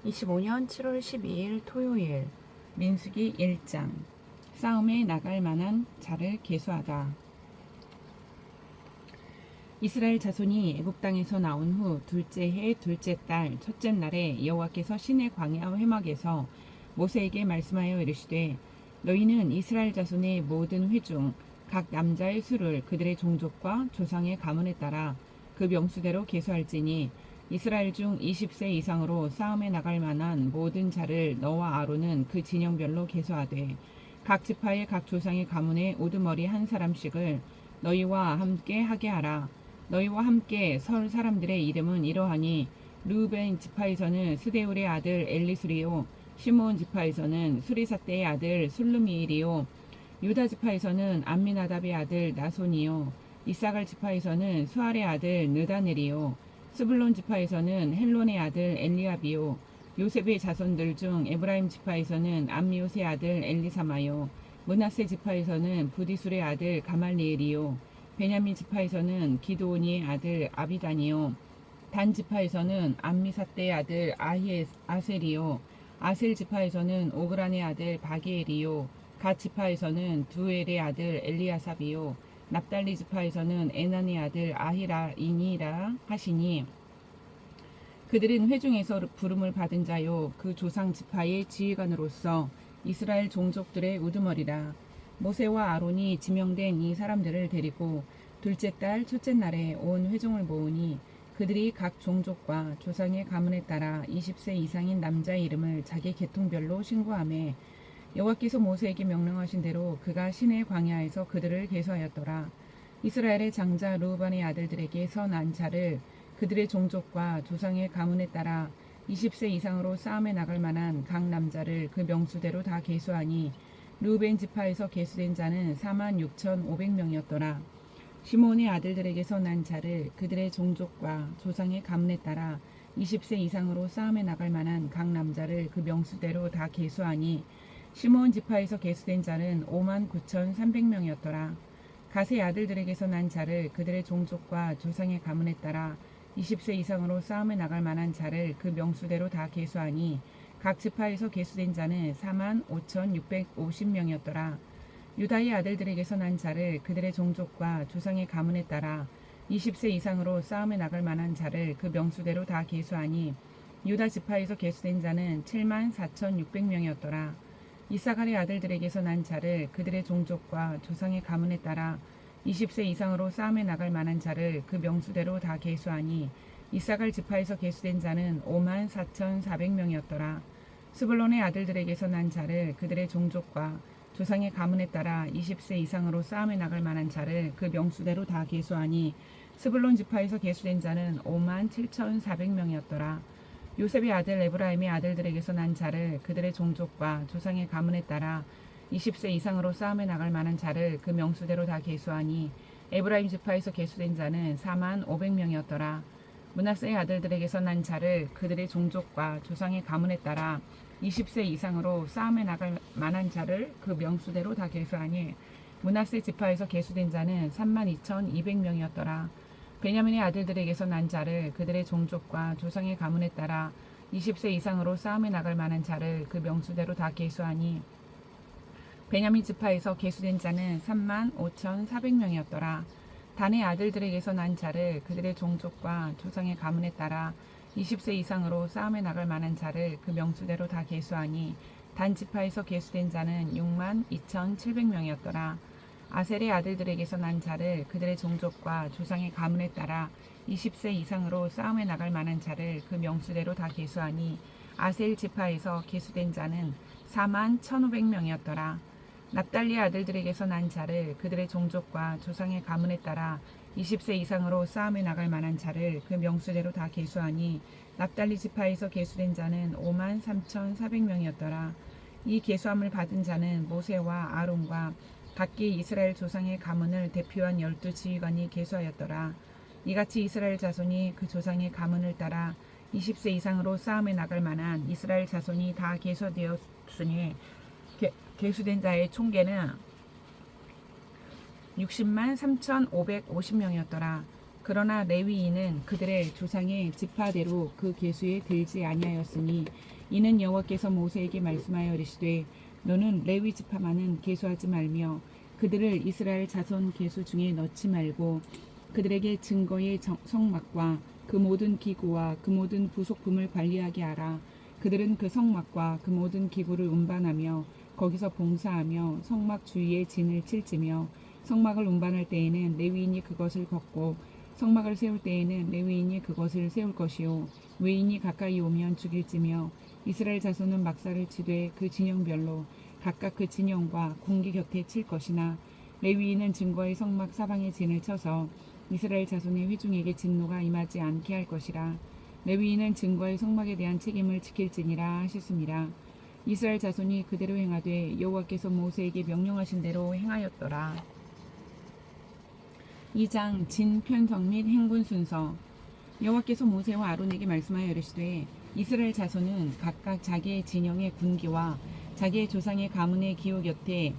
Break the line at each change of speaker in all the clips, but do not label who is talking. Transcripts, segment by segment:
25년 7월 12일 토요일 민수기 1장 싸움에 나갈 만한 자를 계수하다. 이스라엘 자손이 애굽 땅에서 나온 후 둘째 해 둘째 달 첫째 날에 여호와께서 시내 광야 회막에서 모세에게 말씀하여 이르시되 너희는 이스라엘 자손의 모든 회중 각 남자의 수를 그들의 종족과 조상의 가문에 따라 그 명수대로 계수할지니 이스라엘 중 20세 이상으로 싸움에 나갈 만한 모든 자를 너와 아론은 그 진영별로 계수하되 각 지파의 각 조상의 가문에 우두머리 한 사람씩을 너희와 함께 하게 하라. 너희와 함께 설 사람들의 이름은 이러하니 르우벤 지파에서는 스데울의 아들 엘리수리요 시므온 지파에서는 수리사떼의 아들 술루미일이요 유다 지파에서는 암미나답의 아들 나손이요 이사갈 지파에서는 수알의 아들 느다넬이요 스불론 지파에서는 헬론의 아들 엘리압이요 요셉의 자손들 중 에브라임 지파에서는 암미옷의 아들 엘리사마요 므낫세 지파에서는 부디술의 아들 가말리엘이요 베냐민 지파에서는 기드온이의 아들 아비단이요 단 지파에서는 암미사떼의 아들 아셀이요 아셀 지파에서는 오그란의 아들 바게엘이요 갓 지파에서는 두엘의 아들 엘리아삽이요 납달리 지파에서는 에난의 아들 아히라이니라 하시니 그들은 회중에서 부름을 받은 자요 그 조상 지파의 지휘관으로서 이스라엘 종족들의 우두머리라. 모세와 아론이 지명된 이 사람들을 데리고 둘째 달 첫째 날에 온 회중을 모으니 그들이 각 종족과 조상의 가문에 따라 20세 이상인 남자의 이름을 자기 계통별로 신고하며 여호와께서 모세에게 명령하신 대로 그가 시내 광야에서 그들을 계수하였더라. 이스라엘의 장자 르우반의 아들들에게서 난 자를 그들의 종족과 조상의 가문에 따라 20세 이상으로 싸움에 나갈 만한 각 남자를 그 명수대로 다 계수하니 르우벤 지파에서 계수된 자는 46,500명이었더라. 시므온의 아들들에게서 난 자를 그들의 종족과 조상의 가문에 따라 20세 이상으로 싸움에 나갈 만한 각 남자를 그 명수대로 다 계수하니 시므온 지파에서 계수된 자는 59,300명이었더라. 갓의 아들들에게서 난 자를 그들의 종족과 조상의 가문에 따라 20세 이상으로 싸움에 나갈 만한 자를 그 명수대로 다 계수하니 각 지파에서 계수된 자는 45,650명이었더라. 유다의 아들들에게서 난 자를 그들의 종족과 조상의 가문에 따라 20세 이상으로 싸움에 나갈 만한 자를 그 명수대로 다 계수하니 유다 지파에서 계수된 자는 74,600명이었더라. 이사갈의 아들들에게서 난 자를 그들의 종족과 조상의 가문에 따라 20세 이상으로 싸움에 나갈 만한 자를 그 명수대로 다 계수하니 이사갈 지파에서 계수된 자는 54,400명이었더라. 스불론의 아들들에게서 난 자를 그들의 종족과 조상의 가문에 따라 20세 이상으로 싸움에 나갈 만한 자를 그 명수대로 다 계수하니 스불론 지파에서 계수된 자는 57,400명이었더라. 요셉의 아들 에브라임의 아들들에게서 난 자를 그들의 종족과 조상의 가문에 따라 20세 이상으로 싸움에 나갈 만한 자를 그 명수대로 다 계수하니 에브라임 지파에서 계수된 자는 45,000명이었더라. 므낫세의 아들들에게서 난 자를 그들의 종족과 조상의 가문에 따라 20세 이상으로 싸움에 나갈 만한 자를 그 명수대로 다 계수하니 므낫세 지파에서 계수된 자는 32,200명이었더라. 베냐민의 아들들에게서 난 자를 그들의 종족과 조상의 가문에 따라 20세 이상으로 싸움에 나갈 만한 자를 그 명수대로 다 계수하니 베냐민 지파에서 계수된 자는 35,400명이었더라. 단의 아들들에게서 난 자를 그들의 종족과 조상의 가문에 따라 20세 이상으로 싸움에 나갈 만한 자를 그 명수대로 다 계수하니 단 지파에서 계수된 자는 62,700명이었더라. 아셀의 아들들에게서 난 자를 그들의 종족과 조상의 가문에 따라 20세 이상으로 싸움에 나갈 만한 자를 그 명수대로 다 계수하니 아셀 지파에서 계수된 자는 41,500명이었더라. 납달리 아들들에게서 난 자를 그들의 종족과 조상의 가문에 따라 20세 이상으로 싸움에 나갈 만한 자를 그 명수대로 다 계수하니 납달리 지파에서 계수된 자는 53,400명이었더라. 이 계수함을 받은 자는 모세와 아론과 각기 이스라엘 조상의 가문을 대표한 12지휘관이 계수하였더라. 이같이 이스라엘 자손이 그 조상의 가문을 따라 20세 이상으로 싸움에 나갈 만한 이스라엘 자손이 다 계수되었으니 계수된 자의 총계는 603,550명이었더라. 그러나 레위인은 그들의 조상의 지파대로 그 계수에 들지 아니하였으니 이는 여호와께서 모세에게 말씀하여 이르시되 너는 레위 지파만은 계수하지 말며 그들을 이스라엘 자손 계수 중에 넣지 말고 그들에게 증거의 성막과 그 모든 기구와 그 모든 부속품을 관리하게 하라. 그들은 그 성막과 그 모든 기구를 운반하며 거기서 봉사하며 성막 주위에 진을 칠지며 성막을 운반할 때에는 레위인이 그것을 걷고 성막을 세울 때에는 레위인이 그것을 세울 것이요 외인이 가까이 오면 죽일지며 이스라엘 자손은 막사를 치되 그 진영별로 각각 그 진영과 공기 곁에 칠 것이나 레위인은 증거의 성막 사방에 진을 쳐서 이스라엘 자손의 회중에게 진노가 임하지 않게 할 것이라. 레위인은 증거의 성막에 대한 책임을 지킬지니라 하셨습니다. 이스라엘 자손이 그대로 행하되 여호와께서 모세에게 명령하신 대로 행하였더라. 2장 진 편성 및 행군 순서. 여호와께서 모세와 아론에게 말씀하여 이르시되 이스라엘 자손은 각각 자기의 진영의 군기와 자기의 조상의 가문의 기호 곁에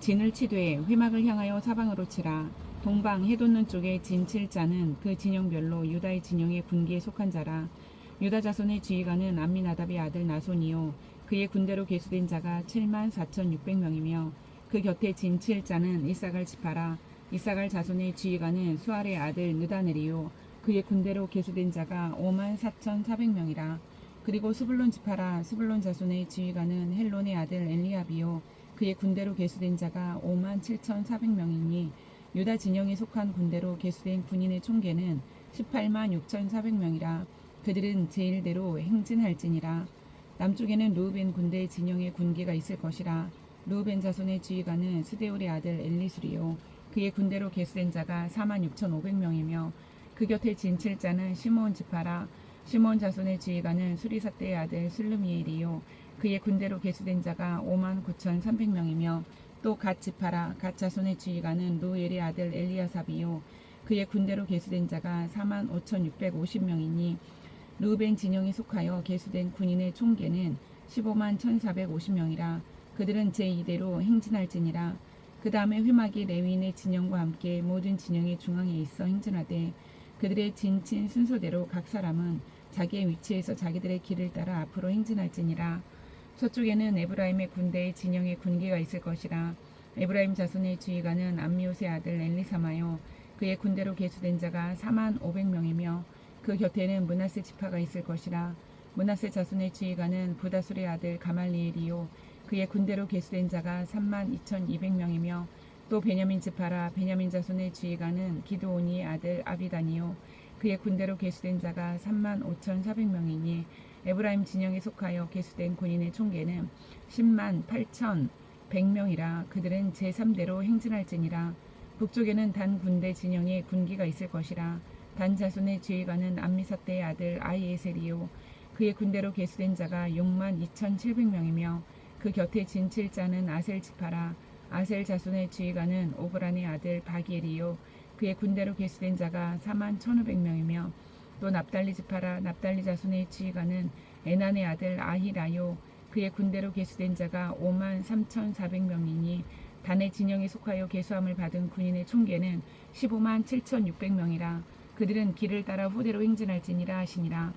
진을 치되 회막을 향하여 사방으로 치라. 동방 해돋는 쪽에 진 칠 자는 그 진영별로 유다의 진영의 군기에 속한 자라. 유다 자손의 지휘관은 암미나답의 아들 나손이요 그의 군대로 계수된 자가 74,600명이며 그 곁에 진 칠 자는 이사갈 지파라. 이사갈 자손의 지휘관은 수알의 아들 느다넬이요 그의 군대로 계수된 자가 54,400명이라. 그리고 스불론 지파라. 스불론 자손의 지휘관은 헬론의 아들 엘리압이요 그의 군대로 계수된 자가 57,400명이니 유다 진영에 속한 군대로 계수된 군인의 총계는 186,400명이라. 그들은 제1대로 행진할지니라. 남쪽에는 르우벤 군대 진영의 군기가 있을 것이라. 르우벤 자손의 지휘관은 스데울의 아들 엘리술이요 그의 군대로 계수된 자가 46,500명이며 그 곁에 진칠 자는 시므온 지파라. 시므온 자손의 지휘관은 수리사대의 아들 슬루미엘이요 그의 군대로 계수된 자가 59,300명이며 또 갓 지파라. 갓 자손의 지휘관은 루엘의 아들 엘리아삽이요 그의 군대로 계수된 자가 45,650명이니 르우벤 진영에 속하여 계수된 군인의 총계는 151,450명이라. 그들은 제2대로 행진할지니라. 그 다음에 회막이 레위인의 진영과 함께 모든 진영의 중앙에 있어 행진하되 그들의 진친 순서대로 각 사람은 자기의 위치에서 자기들의 길을 따라 앞으로 행진할지니라. 서쪽에는 에브라임의 군대의 진영의 군기가 있을 것이라. 에브라임 자손의 지휘관은 암미옷의 아들 엘리사마요 그의 군대로 계수된 자가 45,000명이며 그 곁에는 므낫세 지파가 있을 것이라. 므낫세 자손의 지휘관은 부다술의 아들 가말리엘이요 그의 군대로 계수된 자가 32,200명이며 또 베냐민 지파라. 베냐민 자손의 지휘관은 기드온이의 아들 아비단이요 그의 군대로 계수된 자가 35,400명이니 에브라임 진영에 속하여 계수된 군인의 총계는 108,100명이라. 그들은 제3대로 행진할지니라. 북쪽에는 단 군대 진영에 군기가 있을 것이라. 단 자손의 지휘관은 암미사대의 아들 아이에셀이요 그의 군대로 계수된 자가 62,700명이며 그 곁에 진칠 자는 아셀 지파라. 아셀 자손의 지휘관은 오브란의 아들 바기엘이요 그의 군대로 계수된 자가 41,500명이며 또 납달리 지파라. 납달리 자손의 지휘관은 에난의 아들 아히라요 그의 군대로 계수된 자가 53,400명이니 단의 진영에 속하여 계수함을 받은 군인의 총계는 157,600명이라. 그들은 길을 따라 후대로 행진할지니라 하시니라.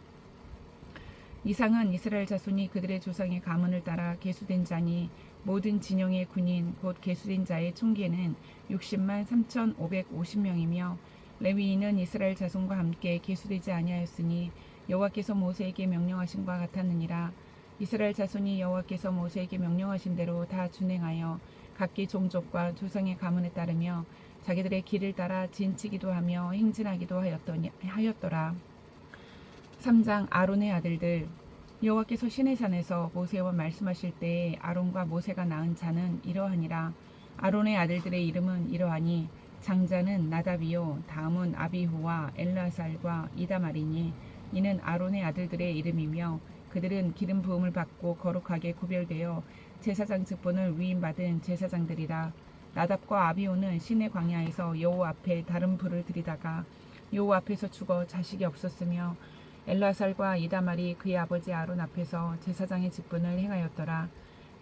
이상은 이스라엘 자손이 그들의 조상의 가문을 따라 계수된 자니 모든 진영의 군인 곧 계수된 자의 총계는 603,550명이며 레위인은 이스라엘 자손과 함께 계수되지 아니하였으니 여호와께서 모세에게 명령하신 바 같았느니라. 이스라엘 자손이 여호와께서 모세에게 명령하신 대로 다 준행하여 각기 종족과 조상의 가문에 따르며 자기들의 길을 따라 진치기도 하며 행진하기도 하였더라. 3장 아론의 아들들. 여호와께서 시내산에서 모세와 말씀하실 때에 아론과 모세가 낳은 자는 이러하니라. 아론의 아들들의 이름은 이러하니 장자는 나답이요 다음은 아비후와 엘르아살과 이다말이니 이는 아론의 아들들의 이름이며 그들은 기름 부음을 받고 거룩하게 구별되어 제사장 직분을 위임받은 제사장들이라. 나답과 아비후는 시내 광야에서 여호와 앞에 다른 불을 들이다가 여호와 앞에서 죽어 자식이 없었으며 엘르아살과 이다말이 그의 아버지 아론 앞에서 제사장의 직분을 행하였더라.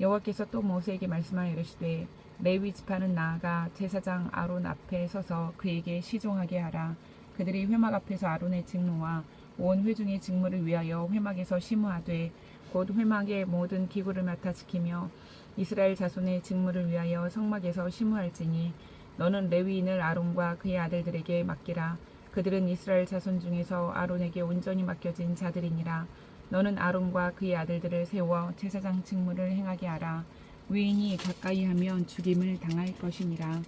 여호와께서 또 모세에게 말씀하여 이르시되 레위 지파는 나아가 제사장 아론 앞에 서서 그에게 시종하게 하라. 그들이 회막 앞에서 아론의 직무와 온 회중의 직무를 위하여 회막에서 심우하되 곧 회막의 모든 기구를 맡아 지키며 이스라엘 자손의 직무를 위하여 성막에서 심우할지니 너는 레위인을 아론과 그의 아들들에게 맡기라. 그들은 이스라엘 자손 중에서 아론에게 온전히 맡겨진 자들이니라. 너는 아론과 그의 아들들을 세워 제사장 직무를 행하게 하라. 위인이 가까이 하면 죽임을 당할 것이니라.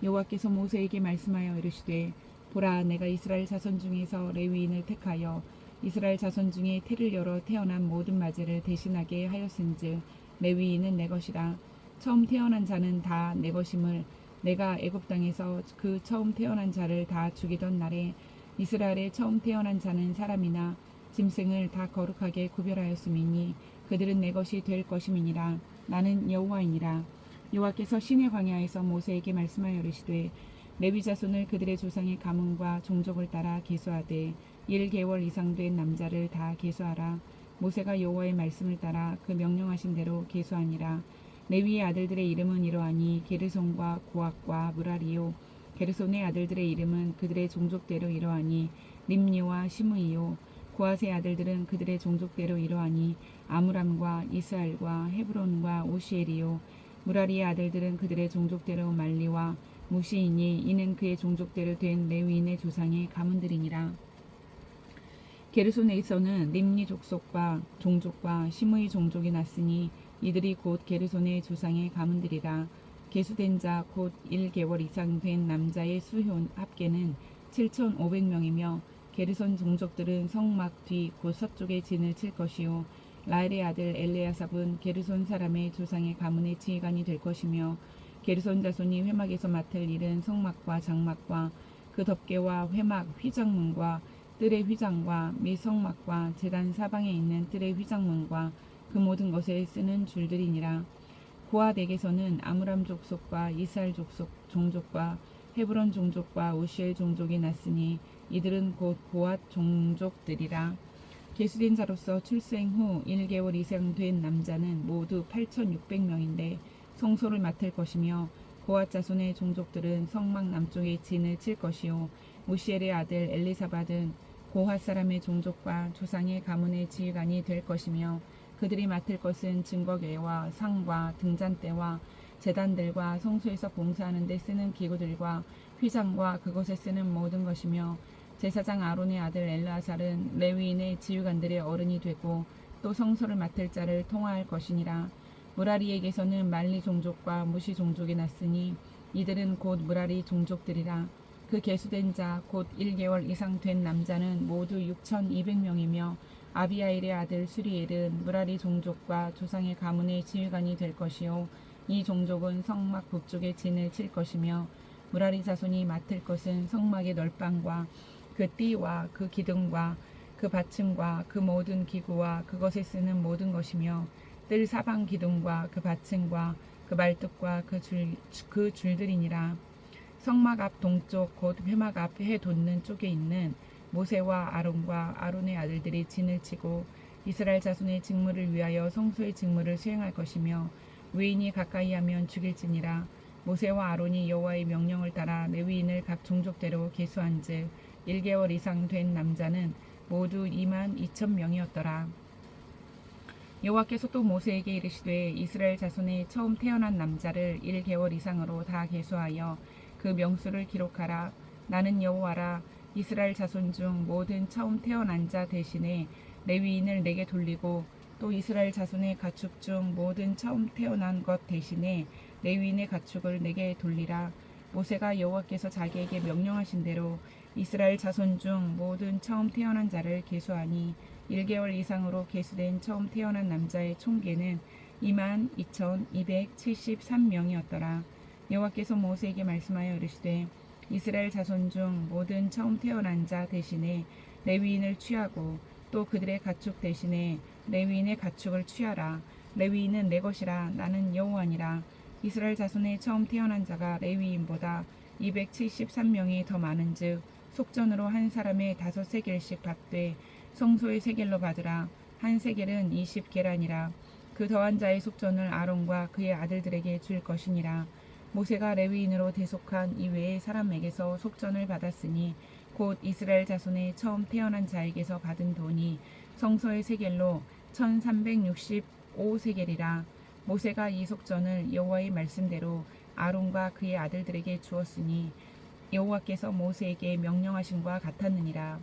여호와께서 모세에게 말씀하여 이르시되 보라, 내가 이스라엘 자손 중에서 레위인을 택하여 이스라엘 자손 중에 태를 열어 태어난 모든 맞이를 대신하게 하였은즉 레위인은 내 것이라. 처음 태어난 자는 다 내 것임을 내가 애굽 땅에서 그 처음 태어난 자를 다 죽이던 날에 이스라엘의 처음 태어난 자는 사람이나 짐승을 다 거룩하게 구별하였음이니 그들은 내 것이 될 것임이니라. 나는 여호와이니라. 여호와께서 시내 광야에서 모세에게 말씀하여 이르시되 레위 자손을 그들의 조상의 가문과 종족을 따라 계수하되 1개월 이상 된 남자를 다 계수하라. 모세가 여호와의 말씀을 따라 그 명령하신 대로 계수하니라. 레위의 아들들의 이름은 이러하니 게르손과 고앗과 무라리요. 게르손의 아들들의 이름은 그들의 종족대로 이러하니 림니와 시므이요. 고앗의 아들들은 그들의 종족대로 이러하니 아므람과 이스알과 헤브론과 오시엘이요. 무라리의 아들들은 그들의 종족대로 말리와 무시이니 이는 그의 종족대로 된 레위인의 조상의 가문들이니라. 게르손에서는 림니 족속과 종족과 시므이 종족이 났으니 이들이 곧 게르손의 조상의 가문들이라. 계수된 자 곧 1개월 이상 된 남자의 수 합계는 7,500명이며 게르손 종족들은 성막 뒤 곧 서쪽에 진을 칠 것이요. 라엘의 아들 엘레아삽은 게르손 사람의 조상의 가문의 지휘관이 될 것이며 게르손 자손이 회막에서 맡을 일은 성막과 장막과 그 덮개와 회막 휘장문과 뜰의 휘장과 및 성막과 제단 사방에 있는 뜰의 휘장문과 그 모든 것에 쓰는 줄들이니라. 고앗에게서는 아므람 족속과 이스알 족속 종족과 헤브론 종족과 오시엘 종족이 났으니 이들은 곧 고앗 종족들이라. 계수된 자로서 출생 후 1개월 이상 된 남자는 모두 8,600명인데 성소를 맡을 것이며 고앗 자손의 종족들은 성막 남쪽에 진을 칠 것이요. 무시엘의 아들 엘리사밧은 고앗 사람의 종족과 조상의 가문의 지휘관이 될 것이며 그들이 맡을 것은 증거궤와 상과 등잔대와 제단들과 성소에서 봉사하는 데 쓰는 기구들과 휘장과 그것에 쓰는 모든 것이며 제사장 아론의 아들 엘르아살은 레위인의 지휘관들의 어른이 되고 또 성소를 맡을 자를 통화할 것이니라. 무라리에게서는 말리 종족과 무시 종족이 났으니 이들은 곧 무라리 종족들이라. 그 계수된 자 곧 1개월 이상 된 남자는 모두 6,200명이며 아비아일의 아들 수리엘은 무라리 종족과 조상의 가문의 지휘관이 될 것이요. 이 종족은 성막 북쪽에 진을 칠 것이며 무라리 자손이 맡을 것은 성막의 널방과 그 띠와 그 기둥과 그 받침과 그 모든 기구와 그것에 쓰는 모든 것이며 뜰 사방 기둥과 그 받침과 그 말뚝과 그 줄들이니라. 성막 앞 동쪽 곧 회막 앞 해 돋는 쪽에 있는 모세와 아론과 아론의 아들들이 진을 치고 이스라엘 자손의 직무를 위하여 성소의 직무를 수행할 것이며 외인이 가까이 하면 죽일지니라. 모세와 아론이 여호와의 명령을 따라 레위인을 각 종족대로 계수한즉 1개월 이상 된 남자는 모두 22,000명이었더라. 여호와께서 또 모세에게 이르시되 이스라엘 자손의 처음 태어난 남자를 1개월 이상으로 다 계수하여 그 명수를 기록하라. 나는 여호와라. 이스라엘 자손 중 모든 처음 태어난 자 대신에 레위인을 내게 돌리고 또 이스라엘 자손의 가축 중 모든 처음 태어난 것 대신에 레위인의 가축을 내게 돌리라. 모세가 여호와께서 자기에게 명령하신 대로 이스라엘 자손 중 모든 처음 태어난 자를 계수하니 1개월 이상으로 계수된 처음 태어난 남자의 총계는 22,273명이었더라. 여호와께서 모세에게 말씀하여 이르시되 이스라엘 자손 중 모든 처음 태어난 자 대신에 레위인을 취하고 또 그들의 가축 대신에 레위인의 가축을 취하라. 레위인은 내 것이라. 나는 여호와니라. 이스라엘 자손의 처음 태어난 자가 레위인보다 273명이 더 많은즉 속전으로 한 사람의 5세겔씩 받되 성소의 세겔로 받으라. 한 세겔은 20계란이라. 그 더한 자의 속전을 아론과 그의 아들들에게 줄 것이니라. 모세가 레위인으로 대속한 이외의 사람에게서 속전을 받았으니 곧 이스라엘 자손의 처음 태어난 자에게서 받은 돈이 성소의 세겔로 1365세겔이라. 모세가 이 속전을 여호와의 말씀대로 아론과 그의 아들들에게 주었으니 여호와께서 모세에게 명령하신 바 같았느니라.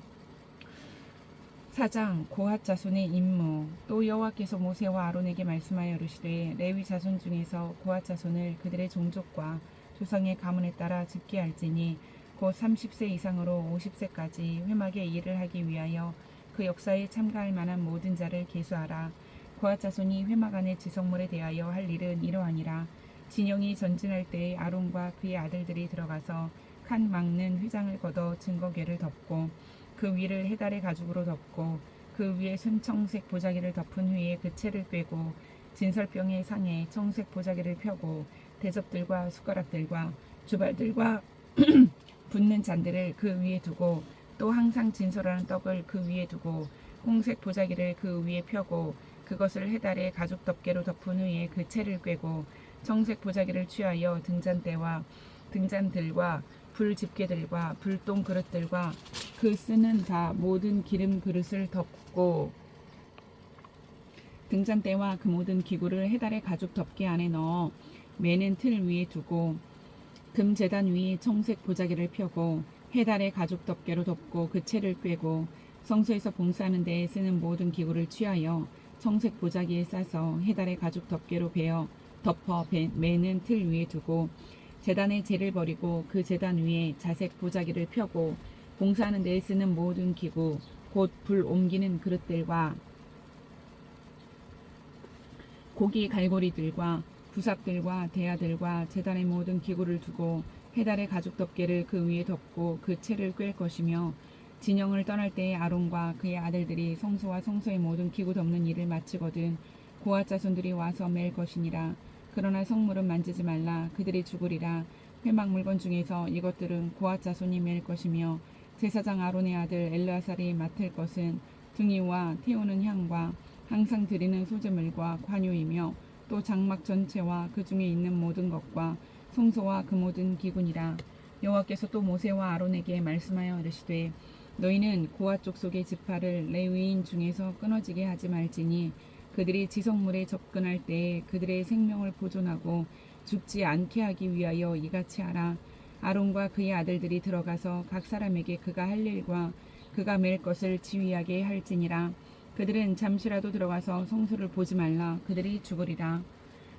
4장 고핫 자손의 임무. 또 여호와께서 모세와 아론에게 말씀하여 이르시되 레위 자손 중에서 고핫 자손을 그들의 종족과 조상의 가문에 따라 집계할지니 곧 30세 이상으로 50세까지 회막의 일을 하기 위하여 그 역사에 참가할 만한 모든 자를 계수하라. 고핫 자손이 회막 안의 지성물에 대하여 할 일은 이러하니라. 진영이 전진할 때에 아론과 그의 아들들이 들어가서 칸 막는 휘장을 걷어 증거궤를 덮고 그 위를 해달의 가죽으로 덮고 그 위에 순청색 보자기를 덮은 후에 그 채를 꿰고 진설병의 상에 청색 보자기를 펴고 대접들과 숟가락들과 주발들과 붓는 잔들을 그 위에 두고 또 항상 진설하는 떡을 그 위에 두고 홍색 보자기를 그 위에 펴고 그것을 해달의 가죽 덮개로 덮은 후에 그 채를 꿰고 청색 보자기를 취하여 등잔대와 등잔들과 불 집게들과 불똥 그릇들과 그 쓰는 다 모든 기름 그릇을 덮고 등잔대와 그 모든 기구를 해달의 가죽 덮개 안에 넣어 매는 틀 위에 두고 금제단 위에 청색 보자기를 펴고 해달의 가죽 덮개로 덮고 그 채를 꿰고 성소에서 봉사하는 데에 쓰는 모든 기구를 취하여 청색 보자기에 싸서 해달의 가죽 덮개로 덮어 매는 틀 위에 두고 제단에 재를 버리고 그 제단 위에 자색 보자기를 펴고 봉사하는 데에 쓰는 모든 기구 곧 불 옮기는 그릇들과 고기 갈고리들과 부삽들과 대야들과 제단의 모든 기구를 두고 해달의 가죽 덮개를 그 위에 덮고 그 채를 꿰 것이며 진영을 떠날 때에 아론과 그의 아들들이 성소와 성소의 모든 기구 덮는 일을 마치거든 고핫 자손들이 와서 맬 것이니라. 그러나 성물은 만지지 말라. 그들이 죽으리라. 회막 물건 중에서 이것들은 고핫 자손이 맬 것이며 제사장 아론의 아들 엘르아살이 맡을 것은 등이와 태우는 향과 항상 드리는 소재물과 관유이며 또 장막 전체와 그 중에 있는 모든 것과 성소와 그 모든 기구니라. 여호와께서 또 모세와 아론에게 말씀하여 이르시되 너희는 고핫 족속의 지파를 레위인 중에서 끊어지게 하지 말지니 그들이 지성물에 접근할 때에 그들의 생명을 보존하고 죽지 않게 하기 위하여 이같이 하라. 아론과 그의 아들들이 들어가서 각 사람에게 그가 할 일과 그가 맬 것을 지휘하게 할지니라. 그들은 잠시라도 들어가서 성소를 보지 말라. 그들이 죽으리라.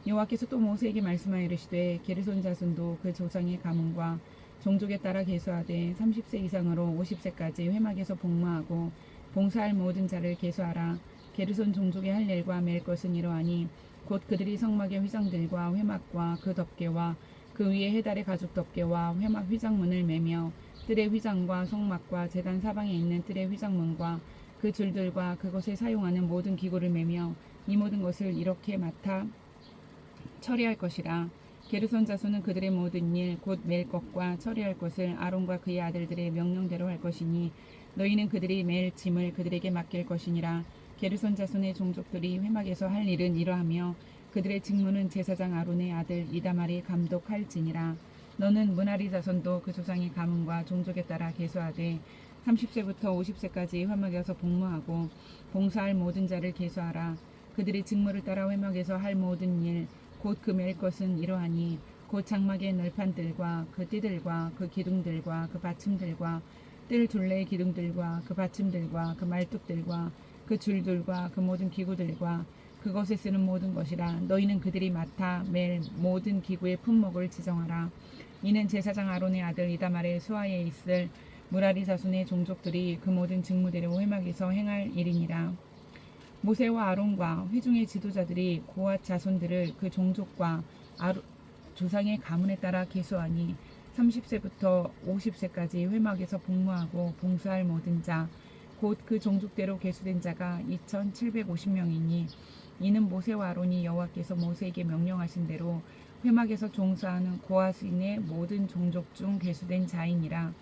여호와께서 또 모세에게 말씀하여 이르시되 게르손 자손도 그 조상의 가문과 종족에 따라 계수하되 30세 이상으로 50세까지 회막에서 복무하고 봉사할 모든 자를 계수하라. 게르손 종족의 할 일과 맬 것은 이러하니 곧 그들이 성막의 휘장들과 회막과 그 덮개와 그 위에 해달의 가죽 덮개와 회막 휘장문을 매며 뜰의 휘장과 성막과 제단 사방에 있는 뜰의 휘장문과 그 줄들과 그것에 사용하는 모든 기구를 매며 이 모든 것을 이렇게 맡아 처리할 것이라. 게르손 자손은 그들의 모든 일 곧 맬 것과 처리할 것을 아론과 그의 아들들의 명령대로 할 것이니 너희는 그들이 맬 짐을 그들에게 맡길 것이니라. 게르손 자손의 종족들이 회막에서 할 일은 이러하며 그들의 직무는 제사장 아론의 아들 이다말이 감독할지니라. 너는 므라리 자손도 그 조상의 가문과 종족에 따라 계수하되 30세부터 50세까지 회막에서 복무하고 봉사할 모든 자를 계수하라. 그들의 직무를 따라 회막에서 할 모든 일 곧 그 맬 것은 이러하니 곧 장막의 널판들과 그 띠들과 그 기둥들과 그 받침들과 뜰 둘레의 기둥들과 그 받침들과 그 말뚝들과 그 줄들과 그 모든 기구들과 그것에 쓰는 모든 것이라. 너희는 그들이 맡아 맬 모든 기구의 품목을 지정하라. 이는 제사장 아론의 아들 이다말의 수하에 있을 므라리 자손의 종족들이 그 모든 직무대로 회막에서 행할 일이니라. 모세와 아론과 회중의 지도자들이 고핫 자손들을 그 종족과 조상의 가문에 따라 계수하니 30세부터 50세까지 회막에서 복무하고 봉사할 모든 자 곧 그 종족대로 계수된 자가 2,750명이니 이는 모세와 아론이 여호와께서 모세에게 명령하신 대로 회막에서 종사하는 고핫인의 모든 종족 중 계수된 자이니라.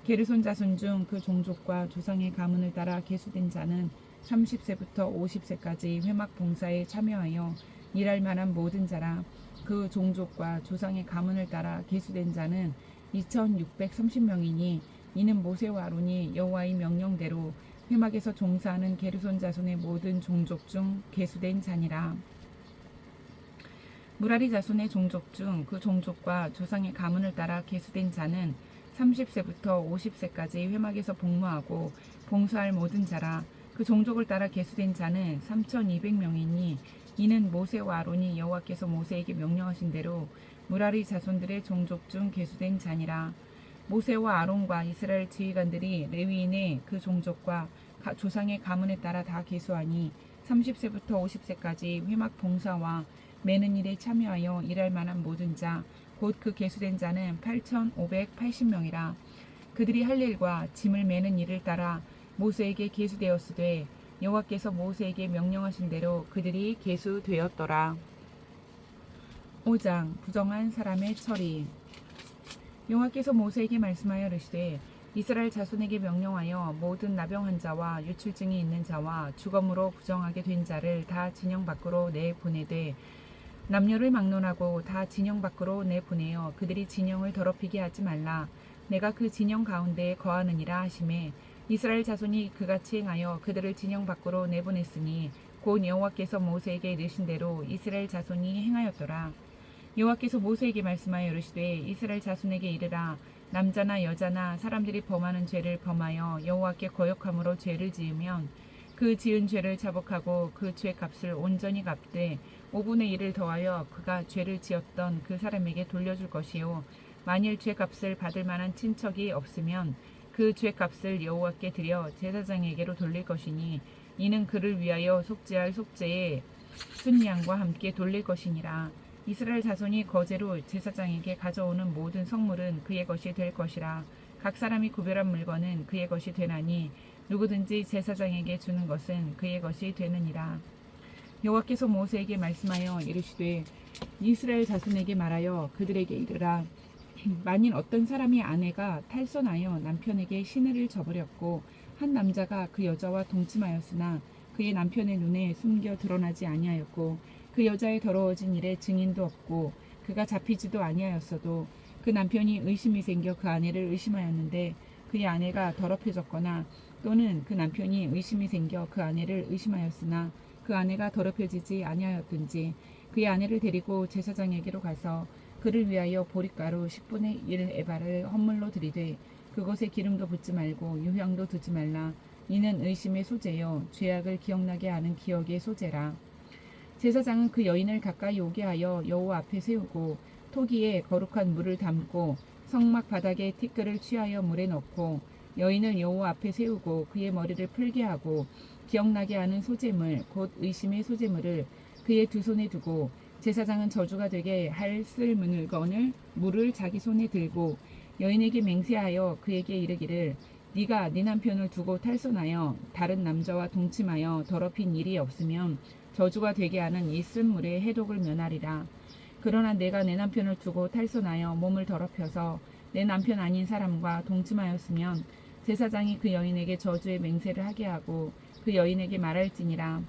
게르손 자손 중 그 종족과 조상의 가문을 따라 계수된 자는 30세부터 50세까지 회막 봉사에 참여하여 일할 만한 모든 자라. 그 종족과 조상의 가문을 따라 계수된 자는 2,630명이니 이는 모세와 아론이 여호와의 명령대로 회막에서 종사하는 게르손 자손의 모든 종족 중 계수된 자니라. 무라리 자손의 종족 중 그 종족과 조상의 가문을 따라 계수된 자는 30세부터 50세까지 회막에서 복무하고 봉사할 모든 자라. 그 종족을 따라 계수된 자는 3,200명이니 이는 모세와 아론이 여호와께서 모세에게 명령하신 대로 무라리 자손들의 종족 중 계수된 자니라. 모세와 아론과 이스라엘 지휘관들이 레위인의 그 종족과 조상의 가문에 따라 다 계수하니 30세부터 50세까지 회막 봉사와 매는 일에 참여하여 일할 만한 모든 자 곧 그 계수된 자는 8,580명이라. 그들이 할 일과 짐을 매는 일을 따라 모세에게 계수되었으되 여호와께서 모세에게 명령하신 대로 그들이 계수되었더라. 5장 부정한 사람의 처리. 여호와께서 모세에게 말씀하여 이르시되 이스라엘 자손에게 명령하여 모든 나병한 자와 유출증이 있는 자와 주검으로 부정하게 된 자를 다 진영 밖으로 내보내되 남녀를 막론하고 다 진영 밖으로 내보내어 그들이 진영을 더럽히게 하지 말라. 내가 그 진영 가운데에 거하느니라 하시매 이스라엘 자손이 그같이 행하여 그들을 진영 밖으로 내보냈으니 곧 여호와께서 모세에게 이르신 대로 이스라엘 자손이 행하였더라. 여호와께서 모세에게 말씀하여 이르시되 이스라엘 자손에게 이르라. 남자나 여자나 사람들이 범하는 죄를 범하여 여호와께 거역함으로 죄를 지으면 그 지은 죄를 자복하고 그 죄 값을 온전히 갚되 5분의 1을 더하여 그가 죄를 지었던 그 사람에게 돌려줄 것이요 만일 죄 값을 받을 만한 친척이 없으면 그 죄 값을 여호와께 드려 제사장에게로 돌릴 것이니 이는 그를 위하여 속죄할 속죄의 순양과 함께 돌릴 것이니라. 이스라엘 자손이 거제로 제사장에게 가져오는 모든 성물은 그의 것이 될 것이라. 각 사람이 구별한 물건은 그의 것이 되나니 누구든지 제사장에게 주는 것은 그의 것이 되느니라. 여호와께서 모세에게 말씀하여 이르시되 이스라엘 자손에게 말하여 그들에게 이르라. 만일 어떤 사람의 아내가 탈선하여 남편에게 시내를 저버렸고 한 남자가 그 여자와 동침하였으나 그의 남편의 눈에 숨겨 드러나지 아니하였고 그 여자의 더러워진 일에 증인도 없고 그가 잡히지도 아니하였어도 그 남편이 의심이 생겨 그 아내를 의심하였는데 그의 아내가 더럽혀졌거나 또는 그 남편이 의심이 생겨 그 아내를 의심하였으나 그 아내가 더럽혀지지 아니하였든지 그의 아내를 데리고 제사장에게로 가서 그를 위하여 보릿가루 10분의 1 에바를 헌물로 드리되 그곳에 기름도 붓지 말고 유향도 두지 말라. 이는 의심의 소재요 죄악을 기억나게 하는 기억의 소재라. 제사장은 그 여인을 가까이 오게 하여 여호와 앞에 세우고 토기에 거룩한 물을 담고 성막 바닥에 티끌을 취하여 물에 넣고 여인을 여호와 앞에 세우고 그의 머리를 풀게 하고 기억나게 하는 소재물 곧 의심의 소재물을 그의 두 손에 두고 제사장은 저주가 되게 할 쓸 물을 자기 손에 들고 여인에게 맹세하여 그에게 이르기를 네가 네 남편을 두고 탈선하여 다른 남자와 동침하여 더럽힌 일이 없으면 저주가 되게 하는 이 쓴 물의 해독을 면하리라. 그러나 내가 내 남편을 두고 탈선하여 몸을 더럽혀서 내 남편 아닌 사람과 동침하였으면 제사장이 그 여인에게 저주의 맹세를 하게 하고 그 여인에게 말할지니라.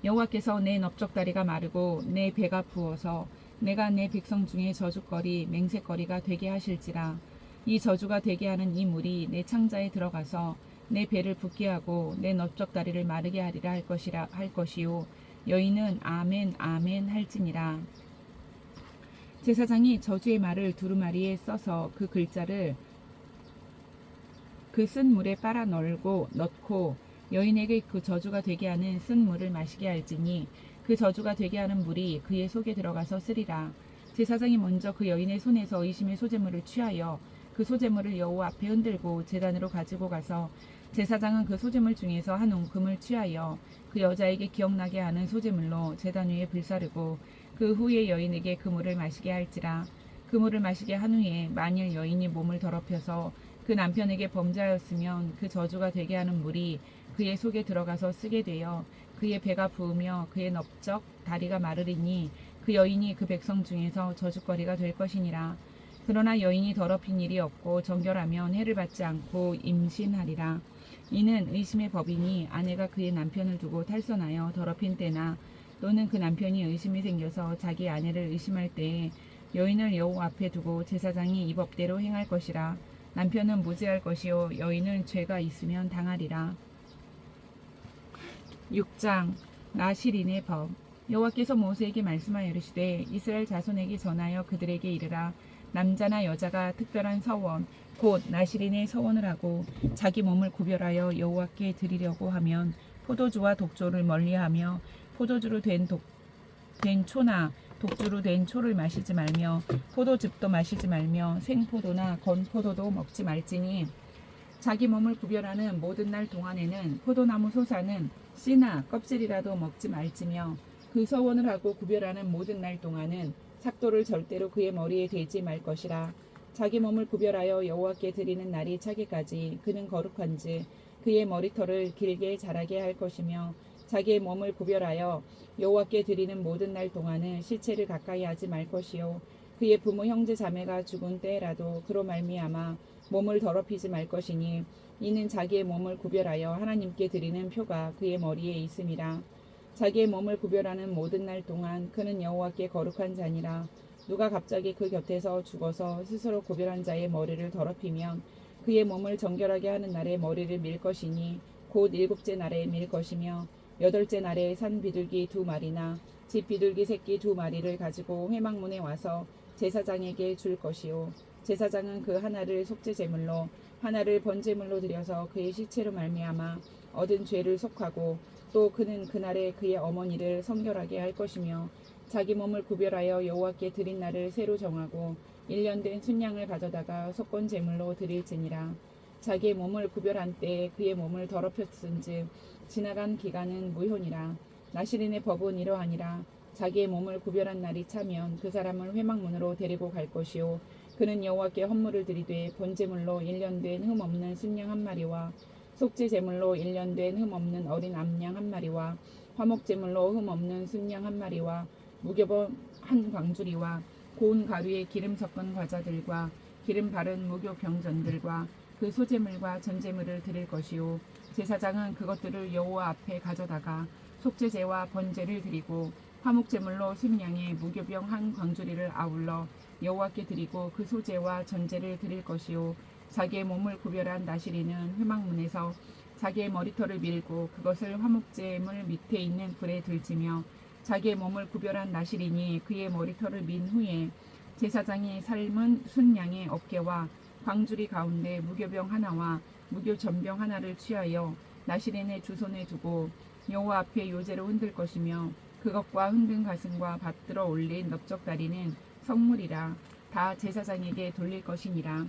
여호와께서 내 넓적다리가 마르고 내 배가 부어서 내가 내 백성 중에 저주거리 맹세거리가 되게 하실지라. 이 저주가 되게 하는 이 물이 내 창자에 들어가서 내 배를 붓게 하고 내 넓적다리를 마르게 하리라 할 것이요 여인은 아멘 아멘 할지니라. 제사장이 저주의 말을 두루마리에 써서 그 글자를 그 쓴 물에 빨아 넣고 여인에게 그 저주가 되게 하는 쓴 물을 마시게 할지니 그 저주가 되게 하는 물이 그의 속에 들어가서 쓰리라. 제사장이 먼저 그 여인의 손에서 의심의 소재물을 취하여 그 소재물을 여호와 앞에 흔들고 제단으로 가지고 가서 제사장은 그 소재물 중에서 한 웅큼을 취하여 그 여자에게 기억나게 하는 소재물로 제단 위에 불사르고 그 후에 여인에게 그 물을 마시게 할지라. 그 물을 마시게 한 후에 만일 여인이 몸을 더럽혀서 그 남편에게 범죄하였으면 그 저주가 되게 하는 물이 그의 속에 들어가서 쓰게 되어 그의 배가 부으며 그의 넓적 다리가 마르리니 그 여인이 그 백성 중에서 저주거리가 될 것이니라. 그러나 여인이 더럽힌 일이 없고 정결하면 해를 받지 않고 임신하리라. 이는 의심의 법이니 아내가 그의 남편을 두고 탈선하여 더럽힌 때나 또는 그 남편이 의심이 생겨서 자기 아내를 의심할 때에 여인을 여호와 앞에 두고 제사장이 이 법대로 행할 것이라. 남편은 무죄할 것이요 여인은 죄가 있으면 당하리라. 6장 나실인의 법. 여호와께서 모세에게 말씀하여 이르시되 이스라엘 자손에게 전하여 그들에게 이르라. 남자나 여자가 특별한 서원 곧 나실인의 서원을 하고 자기 몸을 구별하여 여호와께 드리려고 하면 포도주와 독조를 멀리하며 포도주로 된 초나 독주로 된 초를 마시지 말며 포도즙도 마시지 말며 생포도나 건포도도 먹지 말지니 자기 몸을 구별하는 모든 날 동안에는 포도나무 솟아는 씨나 껍질이라도 먹지 말지며 그 서원을 하고 구별하는 모든 날 동안은 삭도를 절대로 그의 머리에 대지 말 것이라. 자기 몸을 구별하여 여호와께 드리는 날이 차기까지 그는 거룩한지 그의 머리털을 길게 자라게 할 것이며 자기의 몸을 구별하여 여호와께 드리는 모든 날 동안은 시체를 가까이 하지 말 것이요 그의 부모 형제 자매가 죽은 때라도 그로 말미암아 몸을 더럽히지 말 것이니 이는 자기의 몸을 구별하여 하나님께 드리는 표가 그의 머리에 있음이라. 자기의 몸을 구별하는 모든 날 동안 그는 여호와께 거룩한 자니라. 누가 갑자기 그 곁에서 죽어서 스스로 구별한 자의 머리를 더럽히면 그의 몸을 정결하게 하는 날에 머리를 밀 것이니 곧 7째 날에 밀 것이며 8째 날에 산 비둘기 2마리나 집 비둘기 새끼 2마리를 가지고 회막문에 와서 제사장에게 줄 것이요 제사장은 그 하나를 속죄 제물로 하나를 번제물로 드려서 그의 시체로 말미암아 얻은 죄를 속하고 또 그는 그날에 그의 어머니를 성결하게 할 것이며 자기 몸을 구별하여 여호와께 드린 날을 새로 정하고 1년 된 순양을 가져다가 속건 제물로 드릴지니라. 자기의 몸을 구별한 때에 그의 몸을 더럽혔은즉 지나간 기간은 무효니라. 나실인의 법은 이러하니라. 자기의 몸을 구별한 날이 차면 그 사람을 회막문으로 데리고 갈 것이요 그는 여호와께 헌물을 드리되 번제물로 1년 된 흠 없는 순양 1마리와 속죄 제물로 1년 된 흠 없는 어린 암양 1마리와 화목 제물로 흠 없는 순양 1마리와 무교범 한 광주리와 고운 가루에 기름 섞은 과자들과 기름 바른 무교 병전들과 그 소제물과 전제물을 드릴 것이요 제사장은 그것들을 여호와 앞에 가져다가 속죄제와 번제를 드리고 화목제물로 순양의 무교병 한 광주리를 아울러 여호와께 드리고 그 소제와 전제를 드릴 것이요 자기의 몸을 구별한 나실인은 회막문에서 자기의 머리털을 밀고 그것을 화목제물 밑에 있는 불에 들지며 자기의 몸을 구별한 나실인이 그의 머리털을 민 후에 제사장이 삶은 순양의 어깨와 광주리 가운데 무교병 하나와 무교전병 하나를 취하여 나실인의 두 손에 두고 여호와 앞에 요제로 흔들 것이며 그것과 흔든 가슴과 받들어 올린 넓적다리는 성물이라. 다 제사장에게 돌릴 것이니라.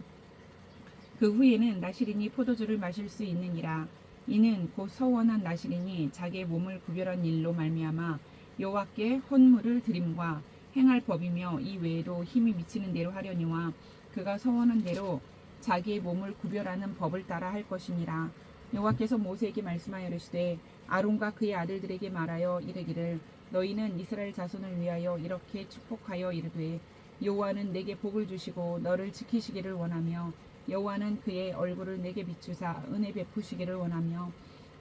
그 후에는 나실인이 포도주를 마실 수 있느니라. 이는 곧 서원한 나실인이 자기의 몸을 구별한 일로 말미암아 여호와께 헌물을 드림과 행할 법이며 이 외에도 힘이 미치는 대로 하려니와 그가 서원한 대로 자기의 몸을 구별하는 법을 따라 할 것이니라. 여호와께서 모세에게 말씀하여 이르시되 아론과 그의 아들들에게 말하여 이르기를 너희는 이스라엘 자손을 위하여 이렇게 축복하여 이르되 여호와는 내게 복을 주시고 너를 지키시기를 원하며 여호와는 그의 얼굴을 내게 비추사 은혜 베푸시기를 원하며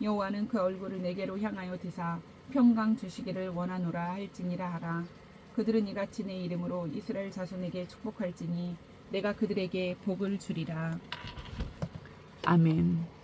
여호와는 그 얼굴을 내게로 향하여 드사 평강 주시기를 원하노라 할지니라 하라. 그들은 이같이 내 이름으로 이스라엘 자손에게 축복할지니 내가 그들에게 복을 주리라. 아멘.